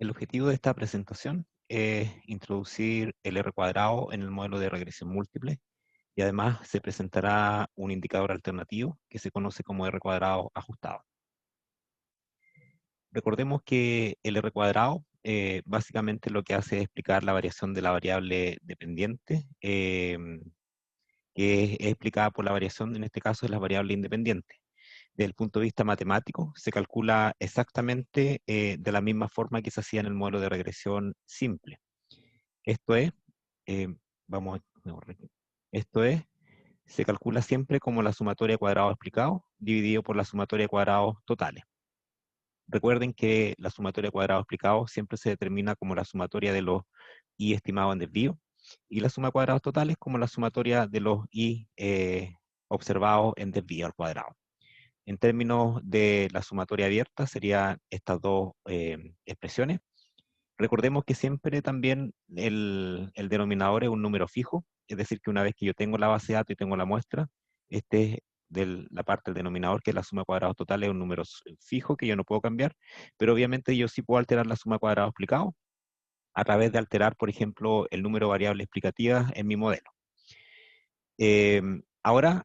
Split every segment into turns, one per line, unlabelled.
El objetivo de esta presentación es introducir el R cuadrado en el modelo de regresión múltiple y además se presentará un indicador alternativo que se conoce como R cuadrado ajustado. Recordemos que el R cuadrado básicamente lo que hace es explicar la variación de la variable dependiente que es explicada por la variación, en este caso, de la variable independiente. Desde el punto de vista matemático, se calcula exactamente de la misma forma que se hacía en el modelo de regresión simple. Esto es, eh, vamos esto es, se calcula siempre como la sumatoria de cuadrados explicados dividido por la sumatoria de cuadrados totales. Recuerden que la sumatoria de cuadrados explicados siempre se determina como la sumatoria de los i estimados en desvío y la suma de cuadrados totales como la sumatoria de los i observados en desvío al cuadrado. En términos de la sumatoria abierta serían estas dos expresiones. Recordemos que siempre también el denominador es un número fijo, es decir, que una vez que yo tengo la base de datos y tengo la muestra, este es la parte del denominador, que es la suma de cuadrados total, es un número fijo que yo no puedo cambiar, pero obviamente yo sí puedo alterar la suma de cuadrados explicado a través de alterar, por ejemplo, el número de variables explicativas en mi modelo. Ahora,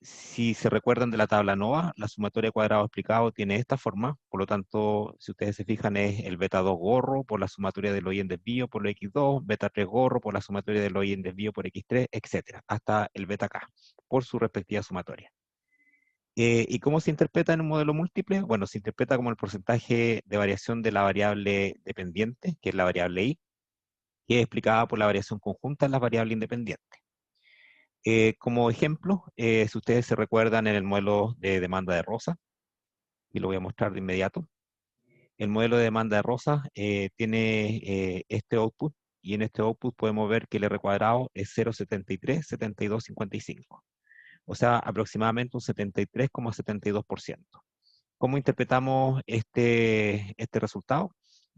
si se recuerdan de la tabla NOVA, la sumatoria de cuadrados explicado tiene esta forma, por lo tanto, si ustedes se fijan, es el beta 2 gorro por la sumatoria del OI en desvío por lo X2, beta 3 gorro por la sumatoria del OI en desvío por X3, etcétera, hasta el beta K, por su respectiva sumatoria. ¿Y cómo se interpreta en un modelo múltiple? Bueno, se interpreta como el porcentaje de variación de la variable dependiente, que es la variable I, que es explicada por la variación conjunta en las variables independientes. Como ejemplo, si ustedes se recuerdan en el modelo de demanda de Rosa, y lo voy a mostrar de inmediato, el modelo de demanda de Rosa tiene este output, y en este output podemos ver que el R cuadrado es 0,73, 72, 55. O sea, aproximadamente un 73,72%. ¿Cómo interpretamos este resultado?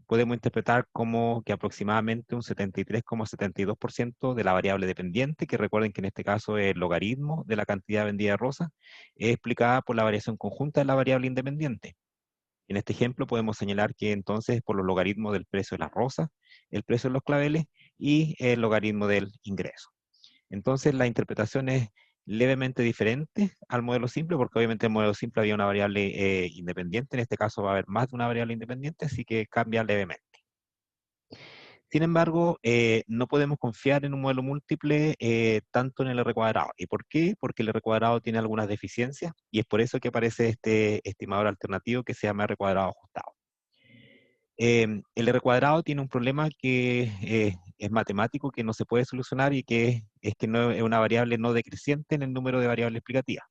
Podemos interpretar como que aproximadamente un 73,72% de la variable dependiente, que recuerden que en este caso es el logaritmo de la cantidad vendida de rosa, es explicada por la variación conjunta de la variable independiente. En este ejemplo podemos señalar que entonces por los logaritmos del precio de las rosas, el precio de los claveles y el logaritmo del ingreso. Entonces la interpretación es levemente diferente al modelo simple, porque obviamente en el modelo simple había una variable independiente, en este caso va a haber más de una variable independiente, así que cambia levemente. Sin embargo, no podemos confiar en un modelo múltiple tanto en el R cuadrado. ¿Y por qué? Porque el R cuadrado tiene algunas deficiencias y es por eso que aparece este estimador alternativo que se llama R cuadrado ajustado. El R cuadrado tiene un problema que es matemático, que no se puede solucionar y que es que no, es una variable no decreciente en el número de variables explicativas.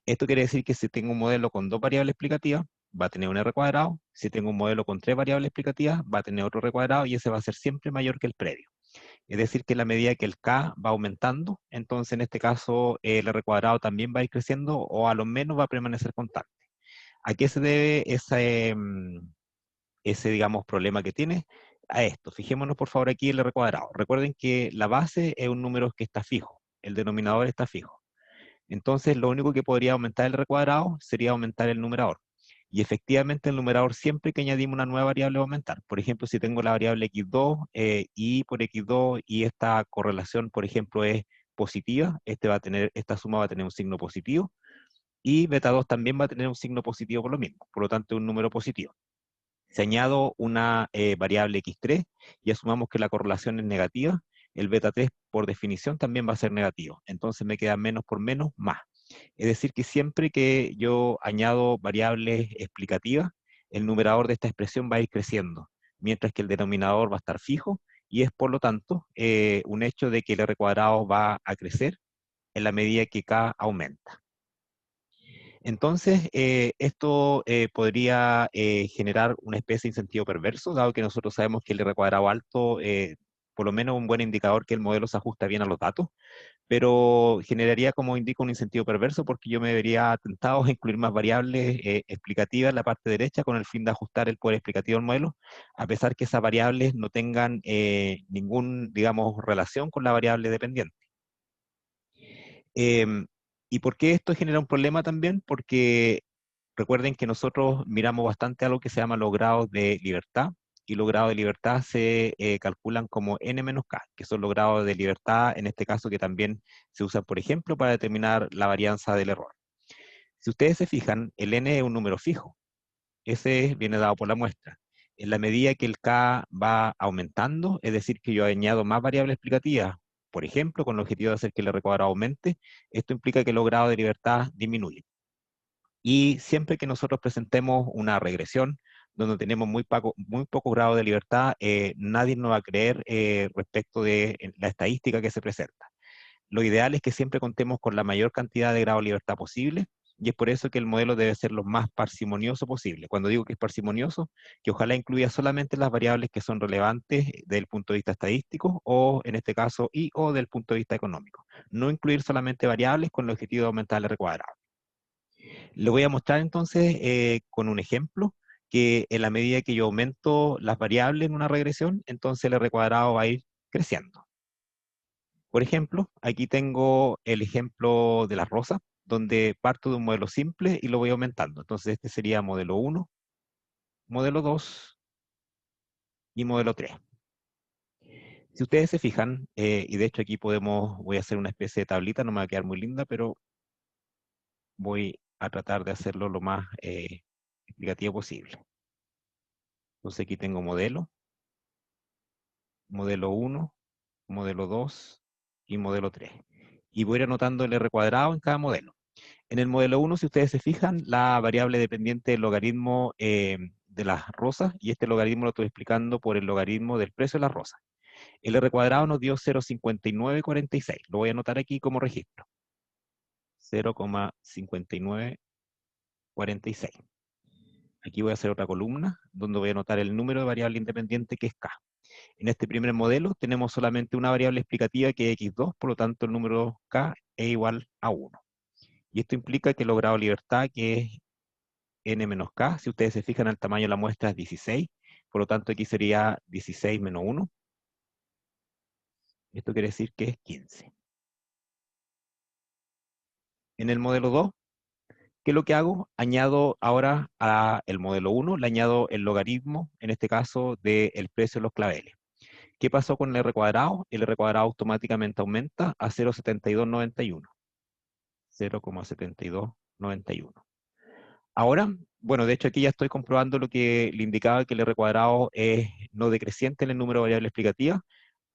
Esto quiere decir que si tengo un modelo con dos variables explicativas, va a tener un R cuadrado. Si tengo un modelo con tres variables explicativas, va a tener otro R cuadrado y ese va a ser siempre mayor que el previo. Es decir, que en la medida que el K va aumentando, entonces en este caso el R cuadrado también va a ir creciendo o a lo menos va a permanecer constante. ¿A qué se debe ese, digamos, problema que tiene? A esto. Fijémonos por favor aquí el R cuadrado. Recuerden que la base es un número que está fijo, el denominador está fijo. Entonces lo único que podría aumentar el R cuadrado sería aumentar el numerador. Y efectivamente el numerador siempre que añadimos una nueva variable va a aumentar. Por ejemplo, si tengo la variable x2, y por x2 y esta correlación, por ejemplo, es positiva, esta suma va a tener un signo positivo, y beta 2 también va a tener un signo positivo por lo mismo, por lo tanto un número positivo. Si añado una variable x3 y asumamos que la correlación es negativa, el beta 3 por definición también va a ser negativo. Entonces me queda menos por menos más. Es decir, que siempre que yo añado variables explicativas, el numerador de esta expresión va a ir creciendo, mientras que el denominador va a estar fijo, y es por lo tanto un hecho de que el R cuadrado va a crecer en la medida que K aumenta. Entonces, esto podría generar una especie de incentivo perverso, dado que nosotros sabemos que el R cuadrado alto, por lo menos un buen indicador que el modelo se ajusta bien a los datos, pero generaría, como indico, un incentivo perverso porque yo me vería tentado a incluir más variables explicativas en la parte derecha con el fin de ajustar el poder explicativo del modelo, a pesar que esas variables no tengan ningún, digamos, relación con la variable dependiente. Em, ¿Y por qué esto genera un problema también? Porque recuerden que nosotros miramos bastante algo que se llama los grados de libertad, y los grados de libertad se calculan como n menos k, que son los grados de libertad, en este caso que también se usan, por ejemplo, para determinar la varianza del error. Si ustedes se fijan, el n es un número fijo. Ese viene dado por la muestra. En la medida que el k va aumentando, es decir, que yo añado más variables explicativas, por ejemplo, con el objetivo de hacer que el R cuadrado aumente, esto implica que los grados de libertad disminuyen. Y siempre que nosotros presentemos una regresión donde tenemos muy poco grado de libertad, nadie nos va a creer respecto de la estadística que se presenta. Lo ideal es que siempre contemos con la mayor cantidad de grado de libertad posible, y es por eso que el modelo debe ser lo más parsimonioso posible. Cuando digo que es parsimonioso, que ojalá incluya solamente las variables que son relevantes desde el punto de vista estadístico, o en este caso, y o del punto de vista económico. No incluir solamente variables con el objetivo de aumentar el R cuadrado. Le voy a mostrar entonces con un ejemplo que en la medida que yo aumento las variables en una regresión, entonces el R cuadrado va a ir creciendo. Por ejemplo, aquí tengo el ejemplo de las rosas, donde parto de un modelo simple y lo voy aumentando. Entonces este sería modelo 1, modelo 2 y modelo 3. Si ustedes se fijan, y de hecho aquí voy a hacer una especie de tablita, no me va a quedar muy linda, pero voy a tratar de hacerlo lo más explicativo posible. Entonces aquí tengo modelo 1, modelo 2 y modelo 3. Y voy a ir anotando el R cuadrado en cada modelo. En el modelo 1, si ustedes se fijan, la variable dependiente del logaritmo de las rosas, y este logaritmo lo estoy explicando por el logaritmo del precio de las rosas. El R cuadrado nos dio 0,5946. Lo voy a anotar aquí como registro. 0,5946. Aquí voy a hacer otra columna, donde voy a anotar el número de variable independiente que es K. En este primer modelo tenemos solamente una variable explicativa que es x2, por lo tanto el número K es igual a 1. Y esto implica que he logrado libertad, que es n menos k. Si ustedes se fijan, el tamaño de la muestra es 16, por lo tanto aquí sería 16 menos 1. Esto quiere decir que es 15. En el modelo 2, ¿qué es lo que hago? Añado ahora al modelo 1, le añado el logaritmo, en este caso, del precio de los claveles. ¿Qué pasó con el R cuadrado? El R cuadrado automáticamente aumenta a 0,7291. 0,7291. Ahora, bueno, de hecho aquí ya estoy comprobando lo que le indicaba, que el R cuadrado es no decreciente en el número de variables explicativas.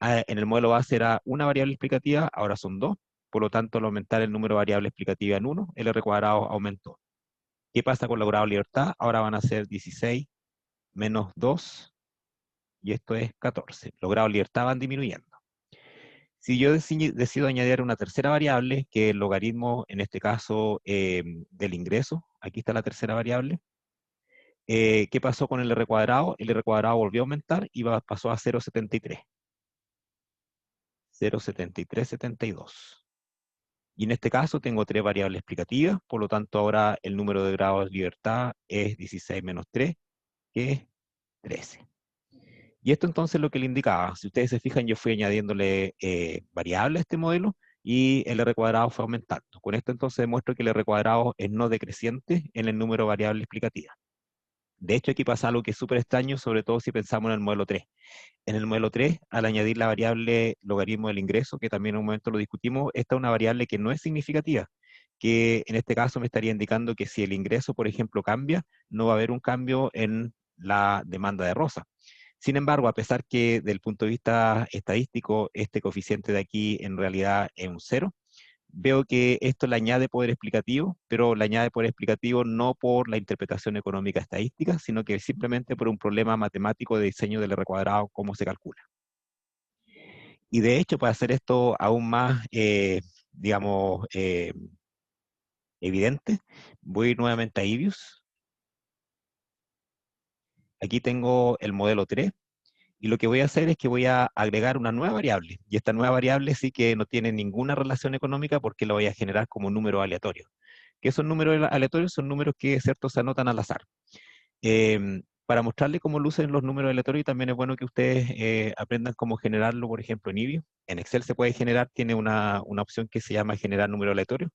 En el modelo base era una variable explicativa, ahora son dos. Por lo tanto, al aumentar el número de variables explicativas en 1, el R cuadrado aumentó. ¿Qué pasa con el grado de libertad? Ahora van a ser 16 menos 2, y esto es 14. Los grados de libertad van disminuyendo. Si yo decido añadir una tercera variable, que es el logaritmo, en este caso, del ingreso, aquí está la tercera variable. ¿Qué pasó con el R cuadrado? El R cuadrado volvió a aumentar y pasó a 0,73. 0,7372. Y en este caso tengo tres variables explicativas, por lo tanto ahora el número de grados de libertad es 16 menos 3, que es 13. Y esto entonces es lo que le indicaba. Si ustedes se fijan, yo fui añadiéndole variables a este modelo y el R cuadrado fue aumentando. Con esto entonces demuestro que el R cuadrado es no decreciente en el número de variables explicativas. De hecho, aquí pasa algo que es súper extraño, sobre todo si pensamos en el modelo 3. En el modelo 3, al añadir la variable logaritmo del ingreso, que también en un momento lo discutimos, esta es una variable que no es significativa, que en este caso me estaría indicando que si el ingreso, por ejemplo, cambia, no va a haber un cambio en la demanda de rosa. Sin embargo, a pesar que del punto de vista estadístico, este coeficiente de aquí en realidad es un 0, veo que esto le añade poder explicativo, pero le añade poder explicativo no por la interpretación económica estadística, sino que simplemente por un problema matemático de diseño del R cuadrado, cómo se calcula. Y de hecho, para hacer esto aún más, digamos, evidente, voy nuevamente a Ibius. Aquí tengo el modelo 3, y lo que voy a hacer es que voy a agregar una nueva variable, y esta nueva variable sí que no tiene ninguna relación económica porque lo voy a generar como número aleatorio. ¿Qué son números aleatorios? Son números que, cierto, se anotan al azar. Para mostrarle cómo lucen los números aleatorios, también es bueno que ustedes aprendan cómo generarlo, por ejemplo, en IBIO. En Excel se puede generar, tiene una opción que se llama generar número aleatorio.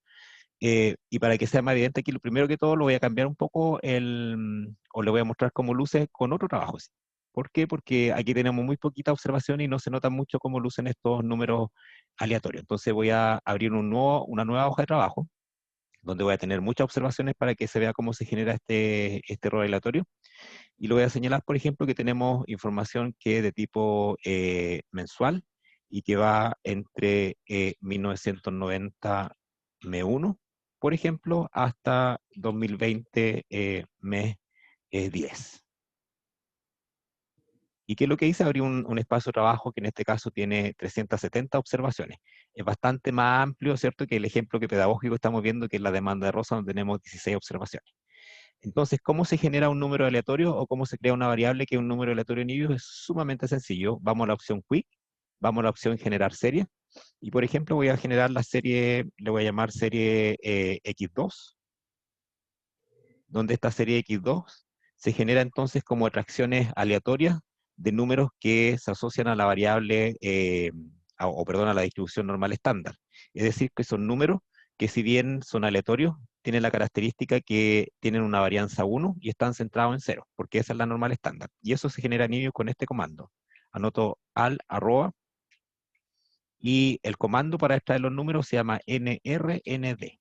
Y para que sea más evidente aquí, lo primero que todo lo voy a cambiar un poco, o le voy a mostrar cómo luce con otro trabajo. ¿Por qué? Porque aquí tenemos muy poquita observación y no se nota mucho cómo lucen estos números aleatorios. Entonces voy a abrir una nueva hoja de trabajo, donde voy a tener muchas observaciones para que se vea cómo se genera este error aleatorio. Y lo voy a señalar, por ejemplo, que tenemos información que es de tipo mensual y que va entre 1990 M1, por ejemplo, hasta 2020 mes 10. ¿Y qué es lo que hice? Abrí un espacio de trabajo que en este caso tiene 370 observaciones. Es bastante más amplio, ¿cierto?, que el ejemplo que pedagógico estamos viendo, que es la demanda de Rosa, donde tenemos 16 observaciones. Entonces, ¿cómo se genera un número aleatorio o cómo se crea una variable que es un número aleatorio en ellos? Es sumamente sencillo. Vamos a la opción Quick, vamos a la opción Generar serie, y por ejemplo voy a generar la serie, le voy a llamar serie X2, donde esta serie X2 se genera entonces como atracciones aleatorias de números que se asocian a la variable, perdón, a la distribución normal estándar. Es decir, que son números que, si bien son aleatorios, tienen la característica que tienen una varianza 1 y están centrados en 0, porque esa es la normal estándar. Y eso se genera en ello con este comando. Anoto al arroba, y el comando para extraer los números se llama nrnd.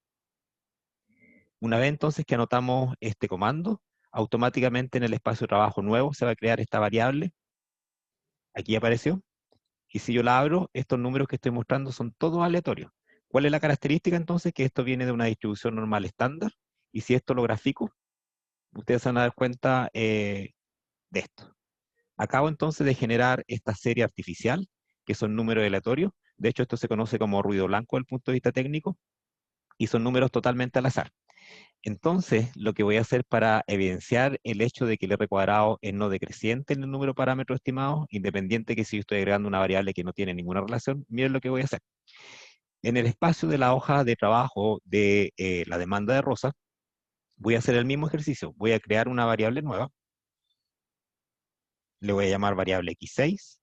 Una vez entonces que anotamos este comando, automáticamente en el espacio de trabajo nuevo se va a crear esta variable. Aquí apareció. Y si yo la abro, estos números que estoy mostrando son todos aleatorios. ¿Cuál es la característica entonces? Que esto viene de una distribución normal estándar. Y si esto lo grafico, ustedes se van a dar cuenta de esto. Acabo entonces de generar esta serie artificial, que son números aleatorios. De hecho, esto se conoce como ruido blanco desde el punto de vista técnico, y son números totalmente al azar. Entonces, lo que voy a hacer para evidenciar el hecho de que el R cuadrado es no decreciente en el número de parámetros estimados, independiente que si yo estoy agregando una variable que no tiene ninguna relación, miren lo que voy a hacer. En el espacio de la hoja de trabajo de la demanda de Rosa, voy a hacer el mismo ejercicio. Voy a crear una variable nueva, le voy a llamar variable x6,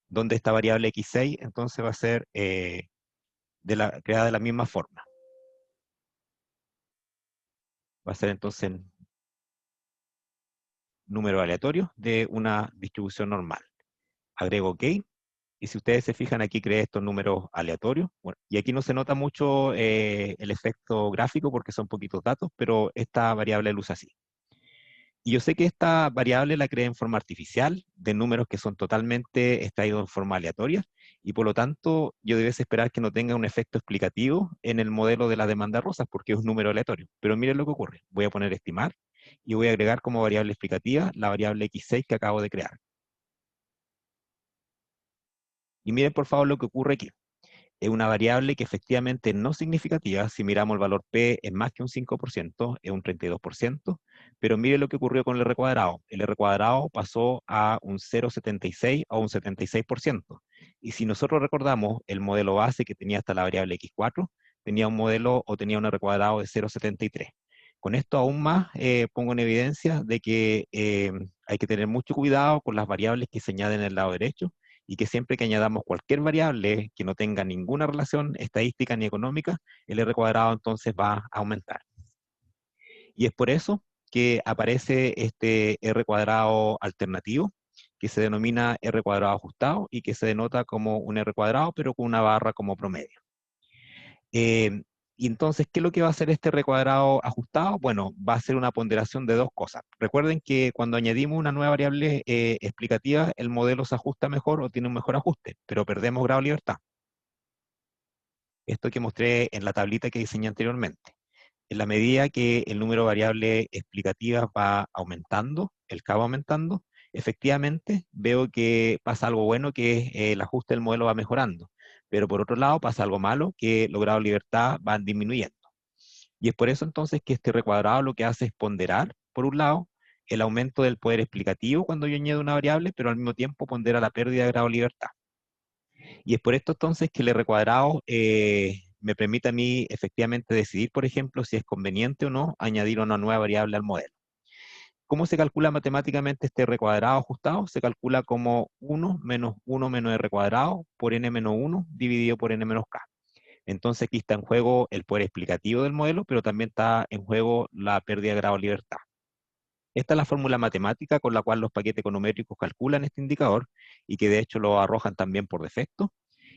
donde esta variable x6 entonces va a ser creada de la misma forma. Va a ser entonces número aleatorio de una distribución normal. Agrego OK, y si ustedes se fijan aquí creé estos números aleatorios. Bueno, y aquí no se nota mucho el efecto gráfico porque son poquitos datos, pero esta variable luce así. Y yo sé que esta variable la creé en forma artificial, de números que son totalmente extraídos en forma aleatoria, y por lo tanto yo debiese esperar que no tenga un efecto explicativo en el modelo de la demanda Rosas, porque es un número aleatorio. Pero miren lo que ocurre. Voy a poner estimar, y voy a agregar como variable explicativa la variable x6 que acabo de crear. Y miren por favor lo que ocurre aquí. Es una variable que efectivamente no es significativa. Si miramos el valor P, es más que un 5%, es un 32%, pero mire lo que ocurrió con el R cuadrado. El R cuadrado pasó a un 0,76 o un 76%. Y si nosotros recordamos el modelo base que tenía hasta la variable x4, tenía un modelo o tenía un R cuadrado de 0,73. Con esto aún más pongo en evidencia de que hay que tener mucho cuidado con las variables que se añaden en el lado derecho, y que siempre que añadamos cualquier variable que no tenga ninguna relación estadística ni económica, el R cuadrado entonces va a aumentar. Y es por eso que aparece este R cuadrado alternativo, que se denomina R cuadrado ajustado y que se denota como un R cuadrado, pero con una barra como promedio. Y entonces, ¿qué es lo que va a hacer este R cuadrado ajustado? Bueno, va a ser una ponderación de dos cosas. Recuerden que cuando añadimos una nueva variable explicativa, el modelo se ajusta mejor o tiene un mejor ajuste, pero perdemos grado de libertad. Esto que mostré en la tablita que diseñé anteriormente. En la medida que el número de variables explicativas va aumentando, el K va aumentando, efectivamente veo que pasa algo bueno, que es el ajuste del modelo va mejorando. Pero por otro lado pasa algo malo, que los grados de libertad van disminuyendo. Y es por eso entonces que este recuadrado lo que hace es ponderar, por un lado, el aumento del poder explicativo cuando yo añado una variable, pero al mismo tiempo pondera la pérdida de grado de libertad. Y es por esto entonces que el R cuadrado me permite a mí efectivamente decidir, por ejemplo, si es conveniente o no añadir una nueva variable al modelo. ¿Cómo se calcula matemáticamente este R cuadrado ajustado? Se calcula como 1 menos R cuadrado por n menos 1 dividido por n menos k. Entonces aquí está en juego el poder explicativo del modelo, pero también está en juego la pérdida de grado de libertad. Esta es la fórmula matemática con la cual los paquetes econométricos calculan este indicador y que de hecho lo arrojan también por defecto.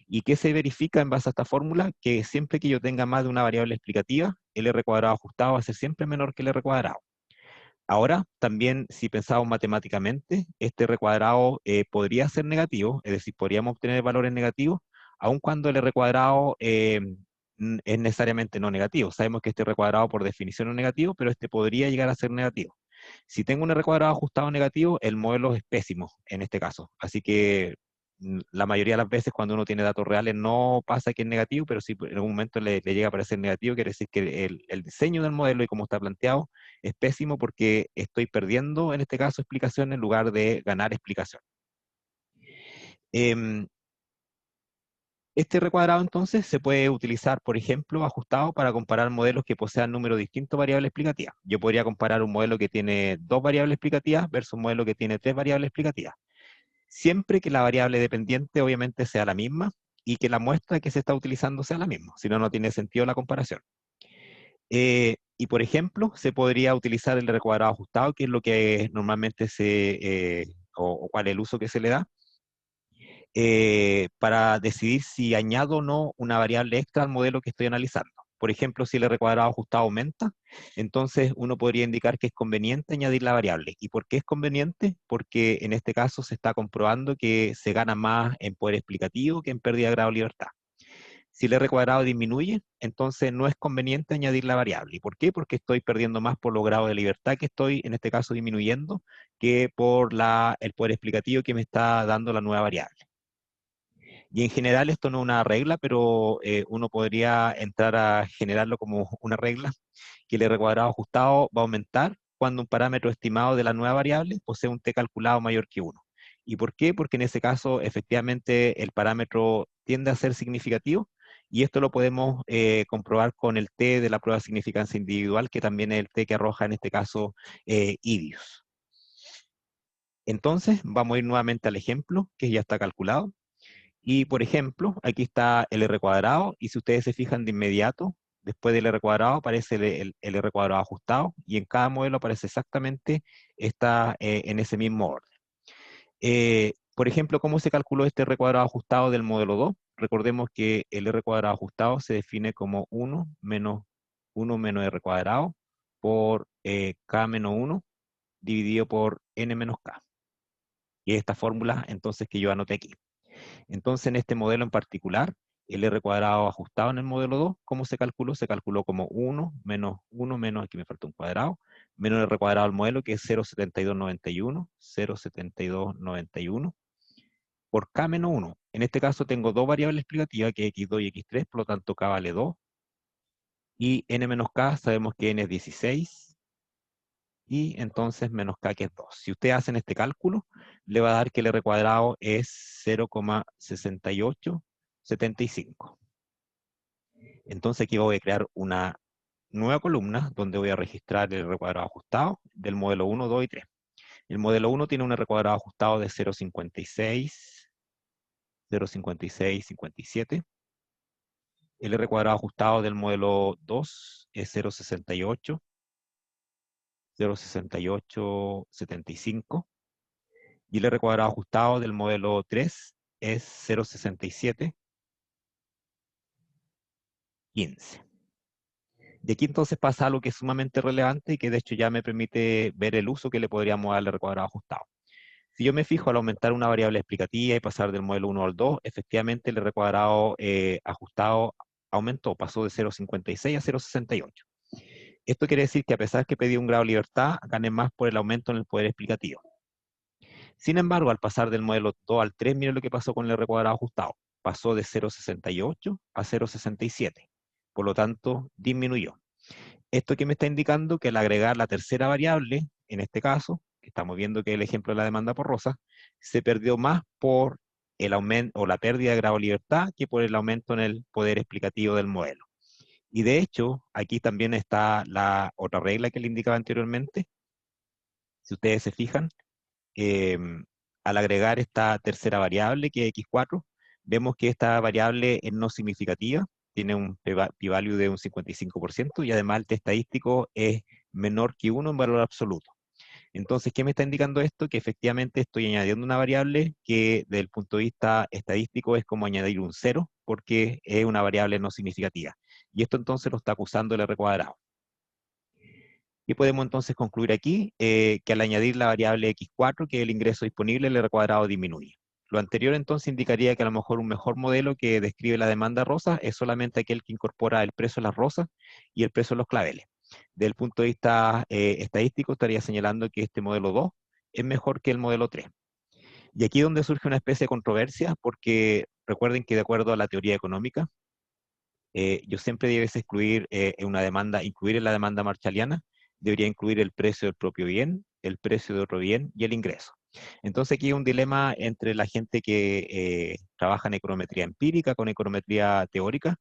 ¿Y qué se verifica en base a esta fórmula? Que siempre que yo tenga más de una variable explicativa, el R cuadrado ajustado va a ser siempre menor que el R cuadrado. Ahora, también, si pensamos matemáticamente, este R cuadrado podría ser negativo, es decir, podríamos obtener valores negativos, aun cuando el R cuadrado es necesariamente no negativo. Sabemos que este R cuadrado por definición es negativo, pero este podría llegar a ser negativo. Si tengo un R cuadrado ajustado negativo, el modelo es pésimo en este caso. Así que la mayoría de las veces cuando uno tiene datos reales no pasa que es negativo, pero si en algún momento le llega a parecer negativo, quiere decir que el diseño del modelo y cómo está planteado es pésimo porque estoy perdiendo, en este caso, explicación en lugar de ganar explicación. Este recuadrado entonces se puede utilizar, por ejemplo, ajustado para comparar modelos que posean números distintos de variables explicativas. Yo podría comparar un modelo que tiene 2 variables explicativas versus un modelo que tiene 3 variables explicativas. Siempre que la variable dependiente obviamente sea la misma y que la muestra que se está utilizando sea la misma, si no, no tiene sentido la comparación. Y por ejemplo, se podría utilizar el recuadrado ajustado, que es lo que normalmente o cuál es el uso que se le da, para decidir si añado o no una variable extra al modelo que estoy analizando. Por ejemplo, si el R cuadrado ajustado aumenta, entonces uno podría indicar que es conveniente añadir la variable. ¿Y por qué es conveniente? Porque en este caso se está comprobando que se gana más en poder explicativo que en pérdida de grado de libertad. Si el R cuadrado disminuye, entonces no es conveniente añadir la variable. ¿Y por qué? Porque estoy perdiendo más por los grados de libertad que estoy, en este caso, disminuyendo, que por el poder explicativo que me está dando la nueva variable. Y en general esto no es una regla, pero uno podría entrar a generarlo como una regla, que el R cuadrado ajustado va a aumentar cuando un parámetro estimado de la nueva variable posee un t calculado mayor que 1. ¿Y por qué? Porque en ese caso efectivamente el parámetro tiende a ser significativo y esto lo podemos comprobar con el t de la prueba de significancia individual, que también es el t que arroja en este caso IDIUS. Entonces vamos a ir nuevamente al ejemplo que ya está calculado. Y por ejemplo, aquí está el R cuadrado, y si ustedes se fijan de inmediato, después del R cuadrado aparece el R cuadrado ajustado, y en cada modelo aparece exactamente en ese mismo orden. Por ejemplo, ¿cómo se calculó este R cuadrado ajustado del modelo 2? Recordemos que el R cuadrado ajustado se define como 1 menos R cuadrado por K menos 1 dividido por N menos K. Y esta fórmula entonces que yo anoté aquí. Entonces, en este modelo en particular, el R cuadrado ajustado en el modelo 2, ¿cómo se calculó? Se calculó como 1 menos, aquí me falta un cuadrado, menos el R cuadrado al modelo, que es 0,7291, por K menos 1. En este caso tengo dos variables explicativas, que es X2 y X3, por lo tanto K vale 2, y N menos K sabemos que N es 16, y entonces menos K que es 2. Si ustedes hacen este cálculo, le va a dar que el R cuadrado es 0,6875. Entonces aquí voy a crear una nueva columna donde voy a registrar el R cuadrado ajustado del modelo 1, 2 y 3. El modelo 1 tiene un R cuadrado ajustado de 0,56, 0,56, 57. El R cuadrado ajustado del modelo 2 es 0,68, 0,68, 75. Y el R cuadrado ajustado del modelo 3 es 0,67, 15. De aquí entonces pasa algo que es sumamente relevante y que de hecho ya me permite ver el uso que le podríamos dar al R cuadrado ajustado. Si yo me fijo al aumentar una variable explicativa y pasar del modelo 1 al 2, efectivamente el R cuadrado ajustado aumentó, pasó de 0,56 a 0,68. Esto quiere decir que a pesar que pedí un grado de libertad, gané más por el aumento en el poder explicativo. Sin embargo, al pasar del modelo 2 al 3, miren lo que pasó con el R cuadrado ajustado. Pasó de 0,68 a 0,67. Por lo tanto, disminuyó. Esto que me está indicando que al agregar la tercera variable, en este caso, que estamos viendo que es el ejemplo de la demanda por Rosa, se perdió más por el aumento o la pérdida de grado de libertad que por el aumento en el poder explicativo del modelo. Y de hecho, aquí también está la otra regla que le indicaba anteriormente. Si ustedes se fijan, eh, al agregar esta tercera variable, que es x4, vemos que esta variable es no significativa, tiene un p-value de un 55%, y además el t estadístico es menor que 1 en valor absoluto. Entonces, ¿qué me está indicando esto? Que efectivamente estoy añadiendo una variable que desde el punto de vista estadístico es como añadir un cero, porque es una variable no significativa. Y esto entonces lo está acusando el R cuadrado. Y podemos entonces concluir aquí que al añadir la variable x4, que es el ingreso disponible, el R cuadrado disminuye. Lo anterior entonces indicaría que a lo mejor un mejor modelo que describe la demanda rosa es solamente aquel que incorpora el precio de las rosas y el precio de los claveles. Desde el punto de vista estadístico, estaría señalando que este modelo 2 es mejor que el modelo 3. Y aquí es donde surge una especie de controversia, porque recuerden que de acuerdo a la teoría económica, yo siempre debes excluir una demanda, incluir en la demanda marshalliana, debería incluir el precio del propio bien, el precio de otro bien y el ingreso. Entonces aquí hay un dilema entre la gente que trabaja en econometría empírica con econometría teórica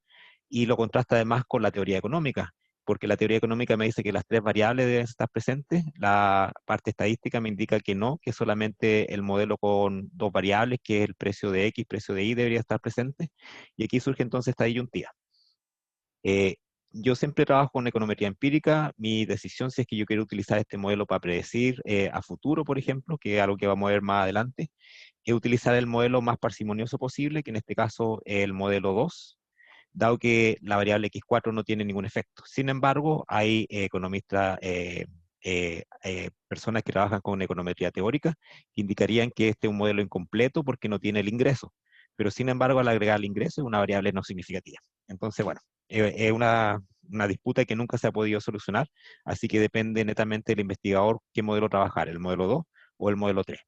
y lo contrasta además con la teoría económica, porque la teoría económica me dice que las tres variables deben estar presentes, la parte estadística me indica que no, que solamente el modelo con dos variables, que es el precio de X, precio de Y, debería estar presente, y aquí surge entonces esta disyuntiva. Eh, yo siempre trabajo con econometría empírica. Mi decisión, si es que yo quiero utilizar este modelo para predecir a futuro, por ejemplo, que es algo que vamos a ver más adelante, es utilizar el modelo más parsimonioso posible, que en este caso es el modelo 2, dado que la variable x4 no tiene ningún efecto. Sin embargo, hay economistas, personas que trabajan con econometría teórica, que indicarían que este es un modelo incompleto porque no tiene el ingreso. Pero sin embargo, al agregar el ingreso es una variable no significativa. Entonces, bueno, es una disputa que nunca se ha podido solucionar, así que depende netamente del investigador qué modelo trabajar, el modelo 2 o el modelo 3.